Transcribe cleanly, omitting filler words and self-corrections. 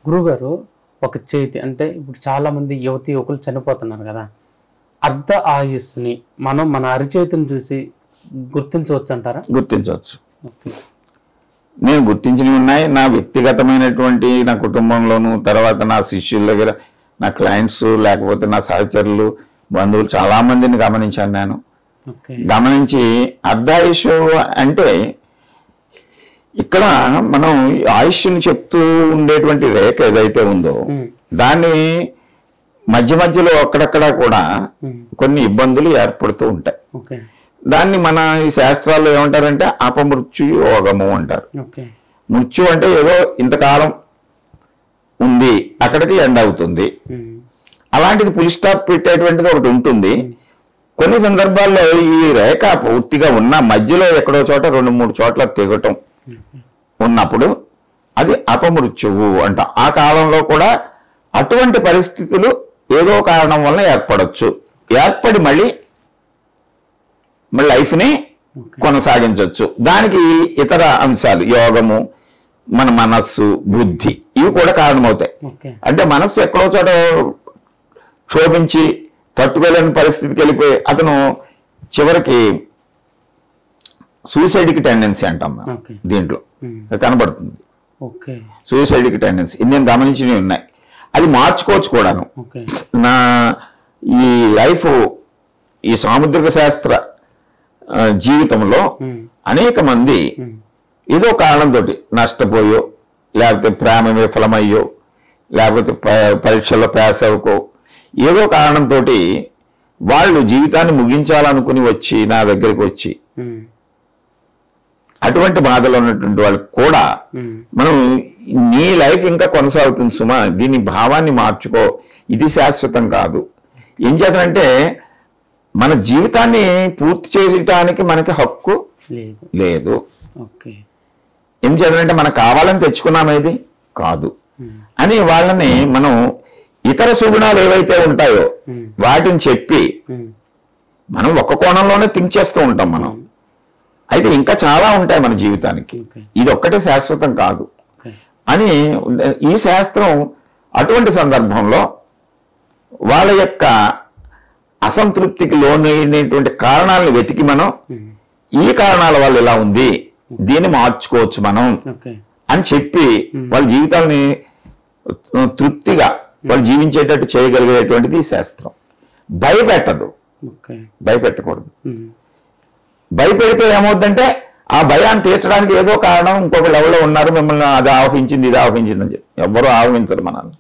గురుగారు ఒక చేతి అంటే ఇప్పుడు చాలా మంది యువతి యువకులు చనిపోతున్నారు కదా, అర్ధ ఆయుస్సుని మనం మన అరిచేతిని చూసి గుర్తించవచ్చు అంటారా? గుర్తించవచ్చు. నేను గుర్తించినవి ఉన్నాయి. నా వ్యక్తిగతమైనటువంటి నా కుటుంబంలోను, తర్వాత నా శిష్యుల దగ్గర, నా క్లయింట్స్, లేకపోతే నా సహచరులు, బంధువులు చాలా మందిని గమనించాను. నేను గమనించి అర్ధాయుష్ అంటే ఇక్కడ మనం ఆయుష్ని చెప్తూ ఉండేటువంటి రేఖ ఏదైతే ఉందో దాన్ని మధ్య మధ్యలో అక్కడక్కడ కూడా కొన్ని ఇబ్బందులు ఏర్పడుతూ ఉంటాయి. దాన్ని మన ఈ శాస్త్రాల్లో ఏమంటారంటే అపమృత్యు యోగము అంటారు. మృత్యు అంటే ఏదో ఇంతకాలం ఉంది, అక్కడికి ఎండ్ అవుతుంది. అలాంటిది ఫుల్ స్టాప్ పెట్టేటువంటిది ఒకటి ఉంటుంది. కొన్ని సందర్భాల్లో ఈ రేఖ పూర్తిగా ఉన్న మధ్యలో ఎక్కడో చోట 2-3 చోట్ల తెగటం ఉన్నప్పుడు అది అపమృత్యువు అంట. ఆ కాలంలో కూడా అటువంటి పరిస్థితులు ఏదో కారణం వల్ల ఏర్పడవచ్చు. ఏర్పడి మళ్ళీ లైఫ్ని కొనసాగించవచ్చు. దానికి ఇతర అంశాలు, యోగము, మన మనస్సు, బుద్ధి, ఇవి కూడా కారణమవుతాయి. అంటే మనస్సు ఎక్కడో చోట క్షోభించి తట్టుకోలేని పరిస్థితికి వెళ్ళిపోయి అతను చివరికి సూసైడ్కి టెండెన్సీ అంటాం మనం. దీంట్లో కనబడుతుంది సూసైడ్కి టెండెన్సీ. నేను గమనించినవి ఉన్నాయి. అది మార్చుకోవచ్చు కూడాను. నా ఈ లైఫ్, ఈ సాముద్రిక శాస్త్ర జీవితంలో అనేక మంది ఏదో కారణంతో నష్టపోయో, లేకపోతే ప్రేమ విఫలమయ్యో, లేకపోతే పరీక్షల్లో పాస్ అవ్వకో, ఏదో కారణంతో వాళ్ళు జీవితాన్ని ముగించాలనుకుని వచ్చి నా దగ్గరికి వచ్చి అటువంటి బాధలో ఉన్నటువంటి వాళ్ళకి కూడా మనం నీ లైఫ్ ఇంకా కొనసాగుతుంది సుమా, దీని భావాన్ని మార్చుకో, ఇది శాశ్వతం కాదు. ఏం చేతనంటే మన జీవితాన్ని పూర్తి చేయడానికి మనకి హక్కు లేదు. ఏం చేతనంటే మనకు కావాలని తెచ్చుకున్నామేది కాదు అని వాళ్ళని మనం ఇతర సుగుణాలు ఏవైతే ఉంటాయో వాటిని చెప్పి, మనం ఒక్క కోణంలోనే థింక్ చేస్తూ ఉంటాం మనం. అయితే ఇంకా చాలా ఉంటాయి మన జీవితానికి, ఇది ఒక్కటే శాశ్వతం కాదు అని ఈ శాస్త్రం అటువంటి సందర్భంలో వాళ్ళ యొక్క అసంతృప్తికి లోనైనటువంటి కారణాలను వెతికి మనం ఈ కారణాల వల్ల ఇలా ఉంది, దీన్ని మార్చుకోవచ్చు మనం అని చెప్పి వాళ్ళ జీవితాలని తృప్తిగా వాళ్ళు జీవించేటట్టు చేయగలిగేటువంటిది ఈ శాస్త్రం. భయపెట్టదు, భయపెట్టకూడదు. భయపెడితే ఏమవుతుందంటే ఆ భయాన్ని తీర్చడానికి ఏదో కారణం ఇంకొక లెవెల్లో ఉన్నారు, మిమ్మల్ని అది ఆవహించింది, ఇది ఆవహించింది అని చెప్పి ఎవ్వరూ ఆవహించరు మనల్ని.